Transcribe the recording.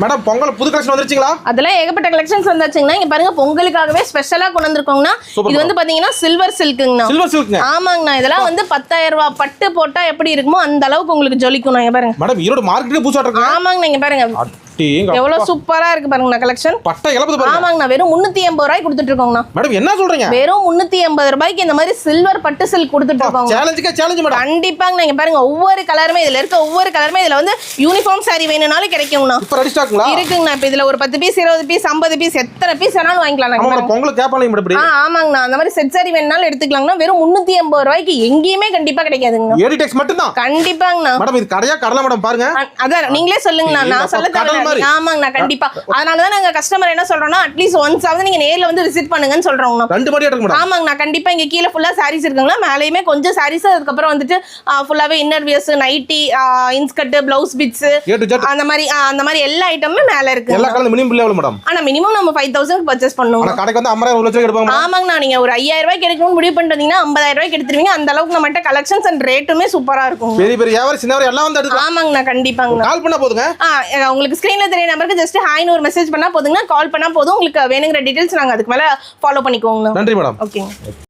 Madam Pongal புது collection வந்துருச்சுங்களா? அதெல்லாம் ஏகப்பட்ட கலெக்ஷன்ஸ் வந்தாச்சுங்கண்ணா. இங்க பாருங்க பொங்கலுக்காகவே ஸ்பெஷலா கொண்டு வந்திருக்கோங்கண்ணா. இது வந்து பாத்தீங்கன்னா சில்வர் சில்க்குங்கண்ணா. சில்வர் சில்க்ங்க. ஆமாங்கண்ணா. இதெல்லாம் வந்து 10,000 ரூபாய் பட்டு போட்டா எப்படி இருக்குமோ அந்த அளவுக்கு உங்களுக்கு ஜொலிக்கும். இங்க பாருங்க மேடம் ஈரோடு மார்க்கெட்டுக்கு புதுசா இருக்கு. ஆமாங்கண்ணா. இங்க பாருங்க எவ்வளவு சூப்பரா இருக்கு பாருங்க கலெக்ஷன். பட்டை இலப்பது பாருங்க. ஆமாங்கண்ணா. வெறும் 380 ரூபாய்க்கு கொடுத்துட்டு இருக்கோங்கண்ணா. மேடம் என்ன சொல்றீங்க? வெறும் 380 ரூபாய்க்கு இந்த மாதிரி சில்வர் பட்டு சில்க் கொடுத்துட்டு இருக்கோங்க. Challenge madam. கண்டிப்பாங்க. இங்க பாருங்க ஒவ்வொரு கலருமே இதுல இருக்க ஒவ்வொரு கலருமே இதுல வந்து யூனிஃபார்ம் சாரி வேணும்னாலும் கிடைக்குங்கண்ணா. இப்ப ரெடி ஸ்டாக்ங்களா? இருக்குங்கண்ணா. இப்ப இதுல ஒரு 10 பீஸ் 20 பீஸ் 50 பீஸ் எத்தனை பீஸ் வேணாலும் வாங்கிக்கலாம். ஆமா பொங்கலுக்கு கேப்பாங்க மேடம் இப்படி. ஆமாங்கண்ணா. அந்த மாதிரி செட் சாரி வேணும்னாலும் எடுத்துக்கலாங்கண்ணா. வெறும் 380 ரூபாய்க்கு எங்கேயுமே கண்டிப்பா கிடைக்காதுங்க. ஏடிடெக்ஸ் மட்டும் தான். கண்டிப்பாங்கண்ணா. மேடம் இது கடையா கடல மேடம் பாருங்க. அதான் நீங்களே சொல்லுங்கண்ணா. நான் சொல்ல தேவையில்லை. ஆமாங்கண்ணா. கண்டிப்பா. அதனாலதான் நாங்க கஸ்டமர் என்ன சொல்றோம்னா அட்லீஸ்ட் ஒன்ஸ் ஆவது நீங்க நேர்ல வந்து விசிட் பண்ணுங்கன்னு சொல்றோம். ரெண்டு படி எடுக்க மேடம். ஆமாங்கண்ணா. கண்டிப்பா இங்க கீழ ஃபுல்லா சாரீஸ் இருக்குங்களா. மேலேயுமே கொஞ்சம் சாரீஸ் அதுக்கு அப்புறம் வந்துட்டு ஃபுல்லாவே inner wears nightie inskirt blouse bits அந்த மாதிரி எல்லா ஐட்டமுமே மேல இருக்கு. எல்லா கலந்து மினிமம் பில் எவ்வளவு மேடம்? ஆனா மினிமம் நம்ம 5,000 பர்ச்சேஸ் பண்ணனும். ஆனா கடைக்கு வந்து 50,000 லட்சம் எடுப்பாங்க. ஆமாங்கண்ணா. நீங்க ஒரு 5,000 ரூபாய்க்கு எடுக்கணும்னு முடிவு பண்ணிட்டீங்கன்னா 50,000 ரூபாய்க்கு எடுத்துருவீங்க. அந்த அளவுக்கு நம்மட்ட கலெக்ஷன்ஸ் அண்ட் ரேட்டுமே சூப்பரா இருக்கும். பெரிய பெரிய வியாபாரி சின்னவர் எல்லாம் வந்து எடுக்கலாம். ஆமாங்கண்ணா. கண்டிப்பாங்க. கால் பண்ணா போதுங்க. உங்களுக்கு ஸ்கிரீன்ல தெரிய நம்பருக்கு ஜஸ்ட் ஹாய்னு ஒரு மெசேஜ் பண்ணா போதுங்க. கால் பண்ணா போதும். உங்களுக்கு வேணுங்கிற டீடைல்ஸ் நாங்க அதுக்கு மேல ஃபாலோ பண்ணிக்குவோங்க. நன்றி மேடம். ஓகே.